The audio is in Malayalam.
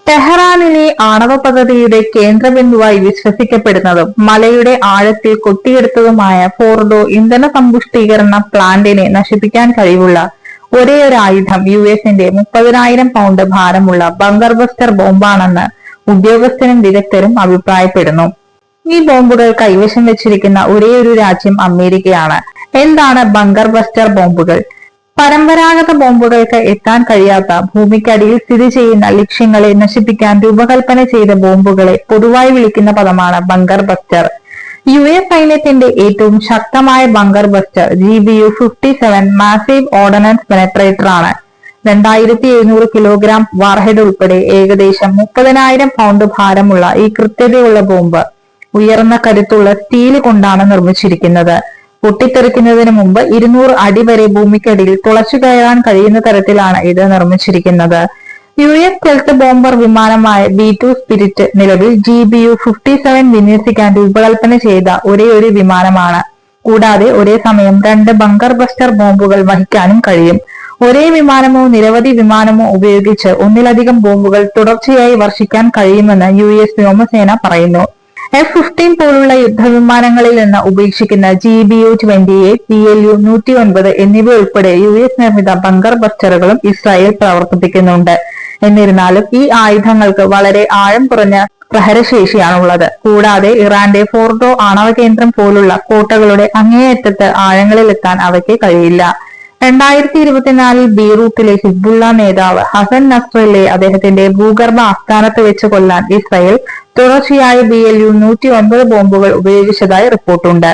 ടെഹ്റാനിലെ ആണവ പദ്ധതിയുടെ കേന്ദ്രബിന്ദുവായി വിശ്വസിക്കപ്പെടുന്നതും മലയുടെ ആഴത്തിൽ കൊത്തിയെടുത്തതുമായ ഫോർഡോ ഇന്ധന സമ്പുഷ്ടീകരണ പ്ലാന്റിനെ നശിപ്പിക്കാൻ കഴിവുള്ള ഒരേയൊരു ആയുധം യുഎസിന്റെ 30,000 പൗണ്ട് ഭാരമുള്ള ബങ്കർ ബസ്റ്റർ ബോംബാണെന്ന് ഉദ്യോഗസ്ഥരും വിദഗ്ധരും അഭിപ്രായപ്പെടുന്നു. ഈ ബോംബുകൾ കൈവശം വെച്ചിരിക്കുന്ന ഒരേയൊരു രാജ്യം അമേരിക്കയാണ്. എന്താണ് ബങ്കർ ബസ്റ്റർ ബോംബുകൾ? പരമ്പരാഗത ബോംബുകൾക്ക് എത്താൻ കഴിയാത്ത ഭൂമിക്കടിയിൽ സ്ഥിതി ചെയ്യുന്ന ലക്ഷ്യങ്ങളെ നശിപ്പിക്കാൻ രൂപകൽപ്പന ചെയ്ത ബോംബുകളെ പൊതുവായി വിളിക്കുന്ന പദമാണ് ബങ്കർ ബസ്റ്റർ. യുഎസ് സൈന്യത്തിന്റെ ഏറ്റവും ശക്തമായ bunker buster GBU-57 massive ordinance penetrator ആണ്. 2700 കിലോഗ്രാം വാർഹെഡ് ഉൾപ്പെടെ ഏകദേശം 30,000 പൗണ്ട് ഭാരമുള്ള ഈ കൃത്യതയുള്ള ബോംബ് ഉയർന്ന കരുത്തുള്ള സ്റ്റീൽ കൊണ്ടാണ് നിർമ്മിച്ചിരിക്കുന്നത്. പൊട്ടിത്തെറിക്കുന്നതിന് മുമ്പ് 200 അടി വരെ ഭൂമിക്കടിയിൽ തുളച്ചു കയറാൻ കഴിയുന്ന തരത്തിലാണ് ഇത് നിർമ്മിച്ചിരിക്കുന്നത്. യുഎസ് സ്റ്റെൽത്ത് ബോംബർ വിമാനമായ B-2 സ്പിരിറ്റ് നിലവിൽ GBU-57 വിന്യസിക്കാൻ രൂപകൽപ്പന ചെയ്ത ഒരേയൊരു വിമാനമാണ്. കൂടാതെ ഒരേ സമയം 2 ബങ്കർ ബസ്റ്റർ ബോംബുകൾ വഹിക്കാനും കഴിയും. ഒരേ വിമാനമോ നിരവധി വിമാനമോ ഉപയോഗിച്ച് ഒന്നിലധികം ബോംബുകൾ തുടർച്ചയായി വർഷിക്കാൻ കഴിയുമെന്ന് യുഎസ് വ്യോമസേന പറയുന്നു. F-15 പോലുള്ള യുദ്ധവിമാനങ്ങളിൽ നിന്ന് ഉപേക്ഷിക്കുന്ന GBU-28, PLU-109 എന്നിവ ഉൾപ്പെടെ യുഎസ് നിർമ്മിത ബങ്കർ ബസ്റ്ററുകളും ഇസ്രായേൽ പ്രവർത്തിപ്പിക്കുന്നുണ്ട്. എന്നിരുന്നാലും ഈ ആയുധങ്ങൾക്ക് വളരെ ആഴം കുറഞ്ഞ പ്രഹരശേഷിയാണുള്ളത്. കൂടാതെ ഇറാന്റെ ഫോർഡോ ആണവ കേന്ദ്രം പോലുള്ള കോട്ടകളുടെ അങ്ങേയറ്റത്ത് ആഴങ്ങളിലെത്താൻ അവയ്ക്ക് കഴിയില്ല. 2024 ബീറൂട്ടിലെ ഹിസ്ബുള്ള നേതാവ് ഹസൻ നസ്രല്ലയെ അദ്ദേഹത്തിന്റെ ഭൂഗർഭ ആസ്ഥാനത്ത് വെച്ച് കൊല്ലാൻ ഇസ്രായേൽ തുടർച്ചയായി BLU-109 ബോംബുകൾ ഉപയോഗിച്ചതായി റിപ്പോർട്ടുണ്ട്.